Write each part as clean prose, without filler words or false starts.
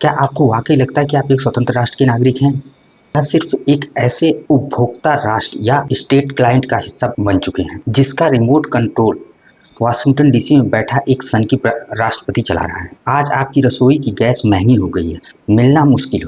क्या आपको वाकई लगता है कि आप एक स्वतंत्र राष्ट्र के नागरिक हैं, या सिर्फ एक ऐसे उपभोक्ता राष्ट्र या स्टेट क्लाइंट का हिस्सा बन चुके हैं जिसका रिमोट कंट्रोल वाशिंगटन डीसी में बैठा एक सन की राष्ट्रपति चला रहा है। आज आपकी रसोई की गैस महंगी हो गई है, मिलना मुश्किल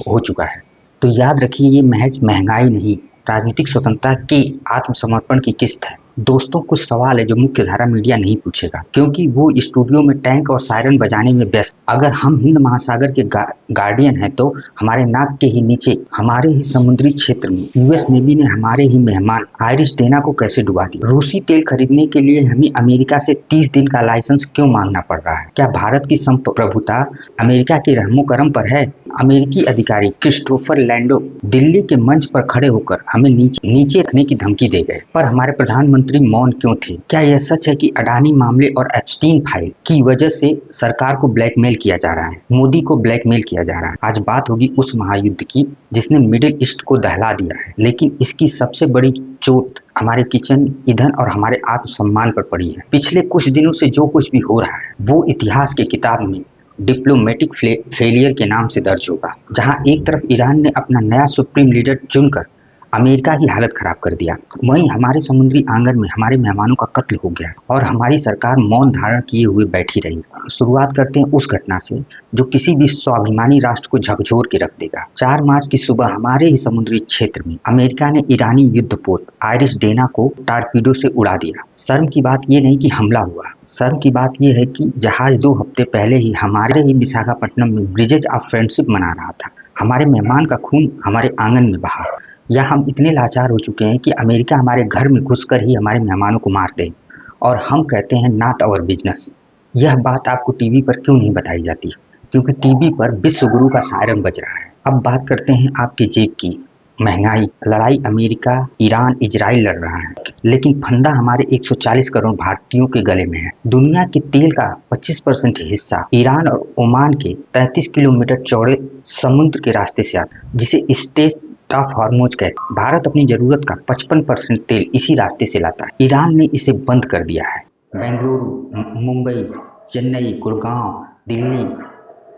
हो चुका है। तो याद रखिए, ये महज महंगाई नहीं, राजनीतिक स्वतंत्रता के आत्मसमर्पण की किस्त है। दोस्तों, कुछ सवाल है जो मुख्य धारा मीडिया नहीं पूछेगा, क्योंकि वो स्टूडियो में टैंक और सायरन बजाने में व्यस्त। अगर हम हिंद महासागर के गार्डियन हैं, तो हमारे नाक के ही नीचे, हमारे ही समुद्री क्षेत्र में यूएस नेवी ने हमारे ही मेहमान आयरिश डेना को कैसे डुबा दिया। रूसी तेल खरीदने के लिए हमें अमेरिका से 30 दिन का लाइसेंस क्यों मांगना पड़ रहा है? क्या भारत की संप्रभुता अमेरिका के रहमो करम पर है? अमेरिकी अधिकारी क्रिस्टोफर लैंडो दिल्ली के मंच पर खड़े होकर हमें नीचे रखने की धमकी दे गए, पर हमारे प्रधानमंत्री मौन क्यों थे? क्या यह सच है कि अडानी मामले और एप्स्टीन फाइल की वजह से सरकार को ब्लैकमेल किया जा रहा है, मोदी को ब्लैकमेल किया जा रहा है? आज बात होगी उस महायुद्ध की जिसने मिडिल ईस्ट को दहला दिया है, लेकिन इसकी सबसे बड़ी चोट हमारे किचन, ईंधन और हमारे आत्मसम्मान पर पड़ी है। पिछले कुछ दिनों से जो कुछ भी हो रहा है वो इतिहास की किताब में डिप्लोमेटिक फेलियर के नाम से दर्ज होगा, जहां एक तरफ ईरान ने अपना नया सुप्रीम लीडर चुनकर अमेरिका की हालत खराब कर दिया, वहीं हमारे समुद्री आंगन में हमारे मेहमानों का कत्ल हो गया और हमारी सरकार मौन धारण किए हुए बैठी रही। शुरुआत करते हैं उस घटना से जो किसी भी स्वाभिमानी राष्ट्र को झकझोर के रख देगा। 4 मार्च की सुबह हमारे ही समुद्री क्षेत्र में अमेरिका ने ईरानी युद्धपोत आयरिश डेना को टारपीडो से उड़ा दिया। शर्म की बात यह नहीं कि हमला हुआ, शर्म की बात यह है कि जहाज 2 हफ्ते पहले ही हमारे ही विशाखापट्टनम में ब्रिजेज ऑफ फ्रेंडशिप मना रहा था। हमारे मेहमान का खून हमारे आंगन में बहा, या हम इतने लाचार हो चुके हैं कि अमेरिका हमारे घर में घुसकर ही हमारे मेहमानों को मार दे और हम कहते हैं नॉट आवर बिजनेस। यह बात आपको टीवी पर क्यों नहीं बताई जाती? क्योंकि टीवी पर विश्व गुरु का सायरन बज रहा है। अब बात करते हैं आपके जेब की। महंगाई, लड़ाई अमेरिका, ईरान, इजराइल लड़ रहा है, लेकिन फंदा हमारे 140 करोड़ भारतीयों के गले में है। दुनिया के तेल का 25% हिस्सा ईरान और ओमान के 33 किलोमीटर चौड़े समुद्र के रास्ते से आता है, जिसे स्टेट ऑफ हॉर्मोज कहते हैं। भारत अपनी जरूरत का 55% तेल इसी रास्ते से लाता है। ईरान ने इसे बंद कर दिया है। बेंगलुरु, मुंबई, चेन्नई, गुड़गांव, दिल्ली,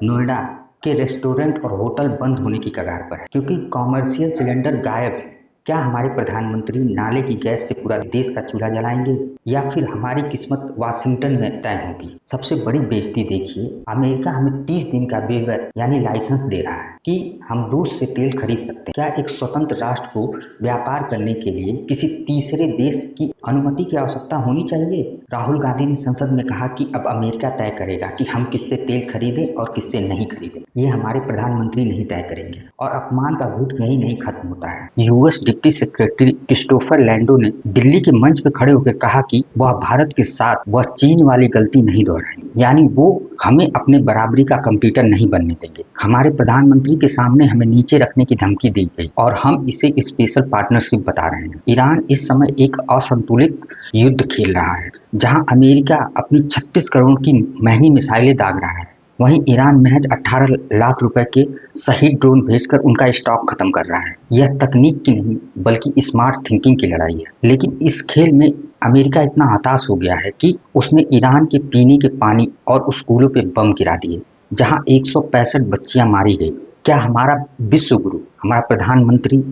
नोएडा के रेस्टोरेंट और होटल बंद होने की कगार पर है, क्योंकि कॉमर्शियल सिलेंडर गायब है। क्या हमारे प्रधानमंत्री नाले की गैस से पूरा देश का चूल्हा जलाएंगे, या फिर हमारी किस्मत वाशिंगटन में तय होगी? सबसे बड़ी बेइज्जती देखिए, अमेरिका हमें 30 दिन का वेवर यानी लाइसेंस दे रहा है कि हम रूस से तेल खरीद सकते हैं। क्या एक स्वतंत्र राष्ट्र को व्यापार करने के लिए किसी तीसरे देश की अनुमति की आवश्यकता होनी चाहिए? राहुल गांधी ने संसद में कहा कि अब अमेरिका तय करेगा कि हम किससे तेल खरीदें और किससे नहीं खरीदें। ये हमारे प्रधानमंत्री नहीं तय करेंगे, और अपमान का घूंट यही नहीं खत्म होता है। US deputy secretary Christopher Landau ने दिल्ली के मंच पर खड़े होकर कहा कि वह भारत के साथ वह चीन वाली गलती नहीं दोहराएंगे, यानी वो हमें अपने बराबरी का कंप्यूटर नहीं बनने देंगे। हमारे प्रधानमंत्री के सामने हमें नीचे रखने की धमकी दी गई और हम इसे स्पेशल पार्टनरशिप बता रहे हैं। ईरान इस समय एक असंतुलित युद्ध खेल रहा है, जहां अमेरिका अपनी 36 करोड़ की महंगी मिसाइलें दाग रहा है, वहीं ईरान महज 18 लाख रुपए के शहीद ड्रोन भेजकर उनका स्टॉक खत्म कर रहा है। यह तकनीक की नहीं बल्कि स्मार्ट थिंकिंग की लड़ाई है। लेकिन इस खेल में अमेरिका इतना हताश हो गया है कि उसने ईरान के पीने के पानी और स्कूलों पे बम गिरा दिए, जहां 165 बच्चियां मारी गई। क्या हमारा विश्व गुरु, हमारा प्रधानमंत्री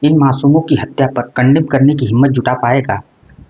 इन मासूमों की हत्या पर कंडेम करने की हिम्मत जुटा पाएगा,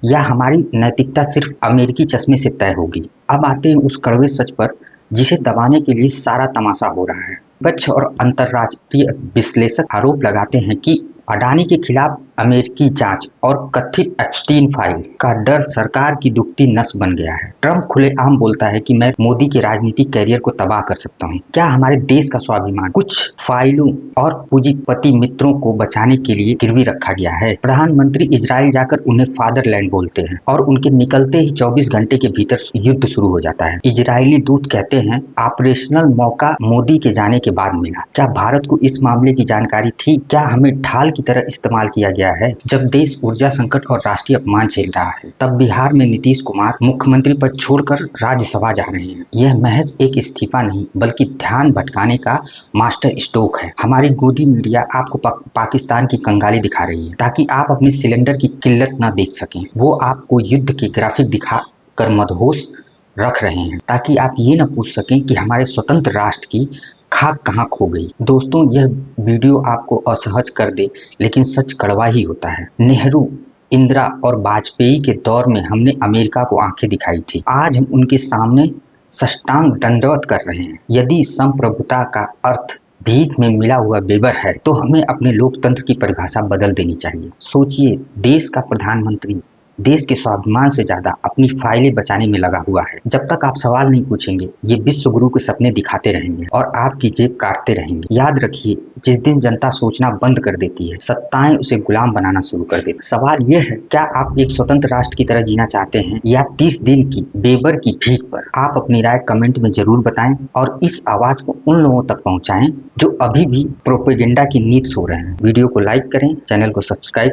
या हमारी नैतिकता सिर्फ अमेरिकी चश्मे से तय होगी? अब आते हैं उस कड़वे सच पर जिसे दबाने के लिए सारा तमाशा हो रहा है। विपक्ष और अंतर्राष्ट्रीय विश्लेषक आरोप लगाते हैं कि अडानी के खिलाफ अमेरिकी जांच और कथित एप्स्टीन फाइल का डर सरकार की दुखती नस बन गया है। ट्रंप खुलेआम बोलता है कि मैं मोदी के राजनीतिक कैरियर को तबाह कर सकता हूं। क्या हमारे देश का स्वाभिमान कुछ फाइलों और पूंजीपति मित्रों को बचाने के लिए गिरवी रखा गया है? प्रधानमंत्री इजराइल जाकर उन्हें फादरलैंड बोलते हैं और उनके निकलते ही 24 घंटे के भीतर युद्ध शुरू हो जाता है। इजरायली दूत कहते हैं ऑपरेशनल मौका मोदी के जाने के बाद मिला। क्या भारत को इस मामले की जानकारी थी? क्या हमें ढाल की तरह इस्तेमाल किया गया है? जब देश ऊर्जा संकट और राष्ट्रीय अपमान झेल रहा है, तब बिहार में नीतीश कुमार मुख्यमंत्री पद छोड़कर राज्यसभा जा रहे हैं। यह महज एक इस्तीफा नहीं बल्कि ध्यान भटकाने का मास्टर स्ट्रोक है। हमारी गोदी मीडिया आपको पाकिस्तान की कंगाली दिखा रही है ताकि आप अपने सिलेंडर की किल्लत न देख सकें। वो आपको युद्ध के ग्राफिक दिखा कर मदहोश रख रहे हैं ताकि आप ये न पूछ सकें कि हमारे स्वतंत्र राष्ट्र की खाक कहाँ खो गई। दोस्तों, यह वीडियो आपको असहज कर दे, लेकिन सच कड़वा ही होता है। नेहरू, इंदिरा और वाजपेयी के दौर में हमने अमेरिका को आंखें दिखाई थी। आज हम उनके सामने साष्टांग दंडवत कर रहे हैं। यदि संप्रभुता का अर्थ भीख में मिला हुआ बेवर है, तो हमें अपने लोकतंत्र की परिभाषा बदल देनी चाहिए। सोचिए, देश का प्रधानमंत्री देश के स्वाभिमान से ज्यादा अपनी फाइलें बचाने में लगा हुआ है। जब तक आप सवाल नहीं पूछेंगे, ये विश्व गुरु के सपने दिखाते रहेंगे और आपकी जेब काटते रहेंगे। याद रखिए, जिस दिन जनता सोचना बंद कर देती है, सत्ताएं उसे गुलाम बनाना शुरू कर देती। सवाल यह है, क्या आप एक स्वतंत्र राष्ट्र की तरह जीना चाहते हैं या 30 दिन की बेवर की भीख पर? आप अपनी राय कमेंट में जरूर बताएं और इस आवाज को उन लोगों तक पहुंचाएं जो अभी भी प्रोपेगेंडा की नींद सो रहे हैं। वीडियो को लाइक करें, चैनल को सब्सक्राइब